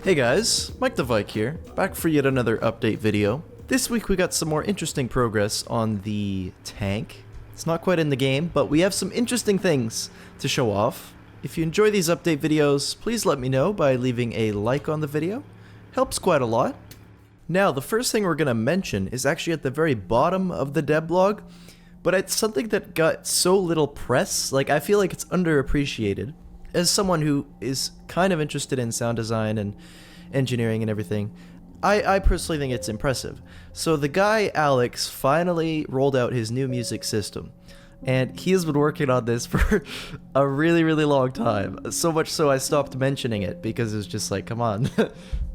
Hey guys, Mike the Vike here, back for yet another update video. This week we got some more interesting progress on the tank. It's not quite in the game, but we have some interesting things to show off. If you enjoy these update videos, please let me know by leaving a like on the video. Helps quite a lot. Now, the first thing we're going to mention is actually at the very bottom of the dev blog, but it's something that got so little press, like I feel like it's underappreciated. As someone who is kind of interested in sound design and engineering and everything, I personally think it's impressive. So the guy, Alex, finally rolled out his new music system. And he has been working on this for a really, really long time. So much so I stopped mentioning it because it was just like, come on.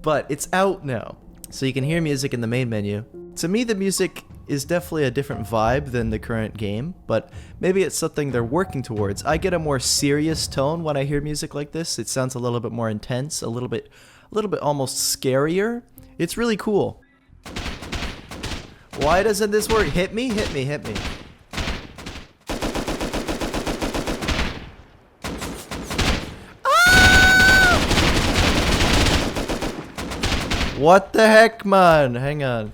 But it's out now. So you can hear music in the main menu. To me, the music is definitely a different vibe than the current game, but maybe it's something they're working towards. I get a more serious tone when I hear music like this. It sounds a little bit more intense, a little bit almost scarier. It's really cool. Why doesn't this work? Hit me, hit me, hit me. Ah! What the heck, man? Hang on.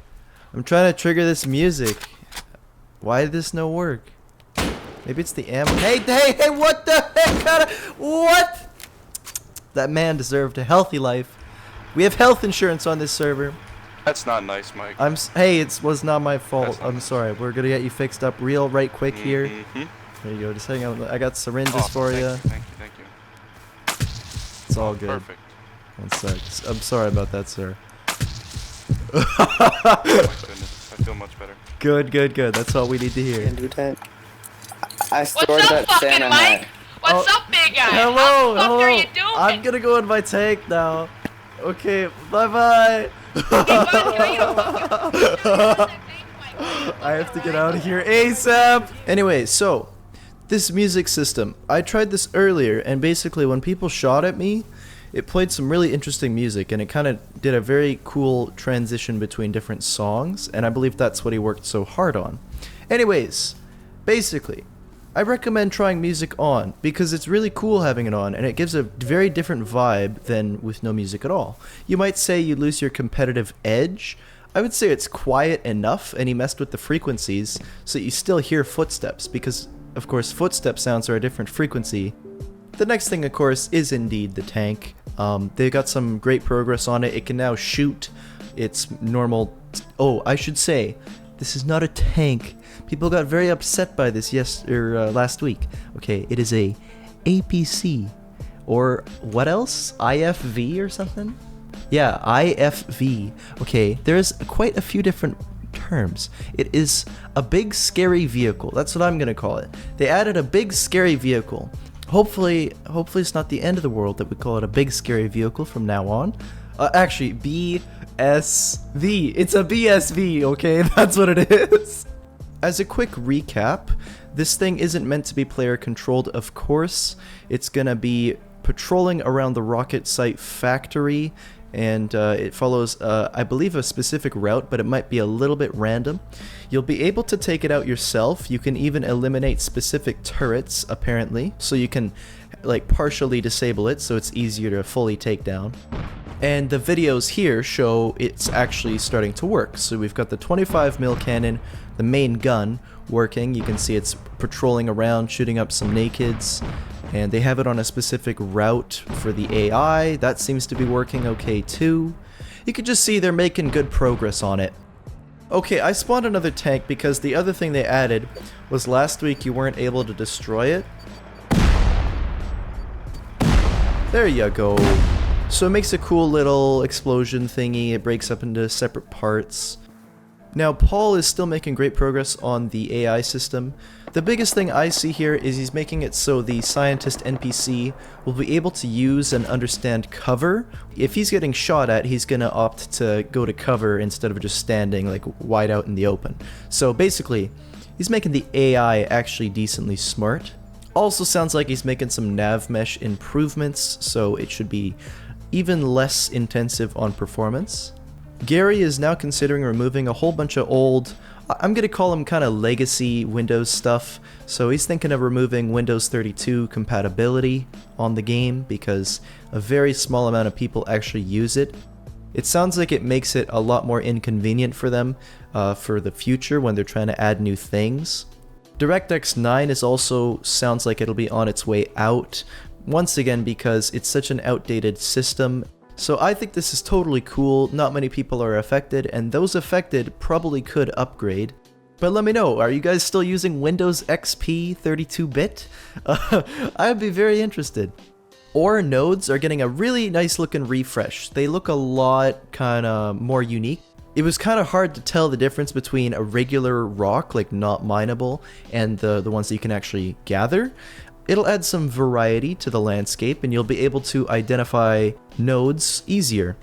I'm trying to trigger this music. Why did this no work? Maybe it's the ammo. Hey, what the heck? What? That man deserved a healthy life. We have health insurance on this server. That's not nice, Mike. Hey, it was not my fault. I'm nice. sorry. We're gonna get you fixed up right quick here. There you go. Just hang on. I got syringes for you. Thank you. It's all good. Perfect. One sec. I'm sorry about that, sir. Oh my goodness, I feel much better. Good. That's all we need to hear. I stored What's that up, fucking Santa Mike? hat. What's up, big guy? Hello, How the fuck are you doing? I'm gonna go in my tank now. Okay, bye. I have to get out of here ASAP. Anyway, so this music system, I tried this earlier, and basically when people shot at me, it played some really interesting music, and it kind of did a very cool transition between different songs, and I believe that's what he worked so hard on. Anyways, basically, I recommend trying music on, because it's really cool having it on, and it gives a very different vibe than with no music at all. You might say you lose your competitive edge. I would say it's quiet enough, and he messed with the frequencies, so that you still hear footsteps, because, of course, footstep sounds are a different frequency. The next thing, of course, is indeed the tank. They got some great progress on it. It can now shoot its normal... Oh, I should say, this is not a tank. People got very upset by this last week. Okay, it is a APC. Or what else? IFV or something? Yeah, IFV. Okay, there's quite a few different terms. It is a big scary vehicle. That's what I'm gonna call it. They added a big scary vehicle. Hopefully it's not the end of the world that we call it a big scary vehicle from now on. Actually, BSV. It's a BSV, okay? That's what it is. As a quick recap, this thing isn't meant to be player controlled, of course. It's gonna be patrolling around the rocket site factory, and it follows, I believe, a specific route, but it might be a little bit random. You'll be able to take it out yourself. You can even eliminate specific turrets, apparently, so you can like partially disable it, so it's easier to fully take down. And the videos here show it's actually starting to work. So we've got the 25mm cannon, the main gun, working. You can see it's patrolling around, shooting up some nakeds. And they have it on a specific route for the AI. That seems to be working okay too. You can just see they're making good progress on it. Okay, I spawned another tank because the other thing they added was last week you weren't able to destroy it. There you go. So it makes a cool little explosion thingy. It breaks up into separate parts. Now, Paul is still making great progress on the AI system. The biggest thing I see here is he's making it so the scientist NPC will be able to use and understand cover. If he's getting shot at, he's gonna opt to go to cover instead of just standing like wide out in the open. So basically, he's making the AI actually decently smart. Also sounds like he's making some navmesh improvements, so it should be even less intensive on performance. Gary is now considering removing a whole bunch of old I'm gonna call them kind of legacy Windows stuff. So he's thinking of removing Windows 32 compatibility on the game because a very small amount of people actually use it. It sounds like it makes it a lot more inconvenient for them for the future when they're trying to add new things. DirectX 9 is also sounds like it'll be on its way out, once again because it's such an outdated system. So I think this is totally cool, not many people are affected, and those affected probably could upgrade. But let me know, are you guys still using Windows XP 32-bit? I'd be very interested. Or nodes are getting a really nice looking refresh. They look a lot kinda more unique. It was kind of hard to tell the difference between a regular rock, like not mineable, and the ones that you can actually gather. It'll add some variety to the landscape and you'll be able to identify nodes easier.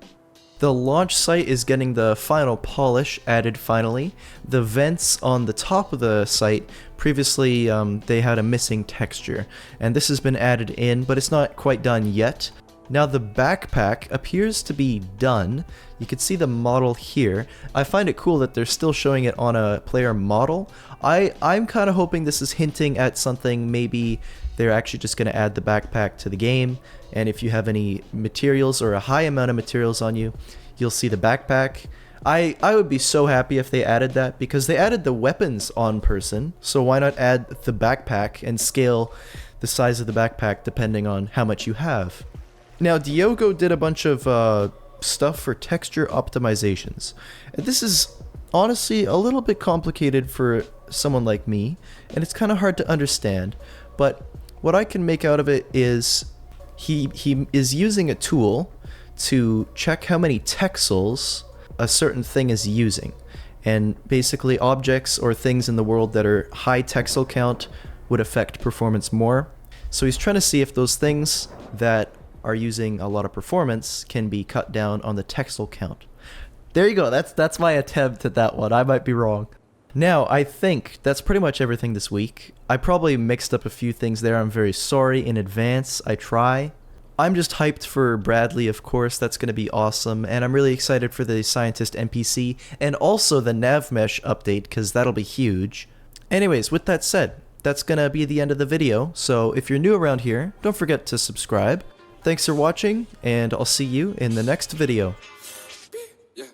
The launch site is getting the final polish added finally. The vents on the top of the site, previously they had a missing texture, and this has been added in, but it's not quite done yet. Now the backpack appears to be done. You can see the model here. I find it cool that they're still showing it on a player model. I'm kind of hoping this is hinting at something, maybe they're actually just going to add the backpack to the game, and if you have any materials or a high amount of materials on you, you'll see the backpack. I would be so happy if they added that, because they added the weapons on person, so why not add the backpack and scale the size of the backpack depending on how much you have. Now Diogo did a bunch of stuff for texture optimizations. And this is honestly a little bit complicated for someone like me, and it's kind of hard to understand, but what I can make out of it is he is using a tool to check how many texels a certain thing is using, and basically objects or things in the world that are high texel count would affect performance more. So he's trying to see if those things that are using a lot of performance can be cut down on the texel count. There you go, that's my attempt at that one. I might be wrong. Now, I think that's pretty much everything this week. I probably mixed up a few things there. I'm very sorry in advance. I try. I'm just hyped for Bradley, of course. That's going to be awesome. And I'm really excited for the Scientist NPC and also the navmesh update, because that'll be huge. Anyways, with that said, that's going to be the end of the video. So if you're new around here, don't forget to subscribe. Thanks for watching, and I'll see you in the next video. Yeah.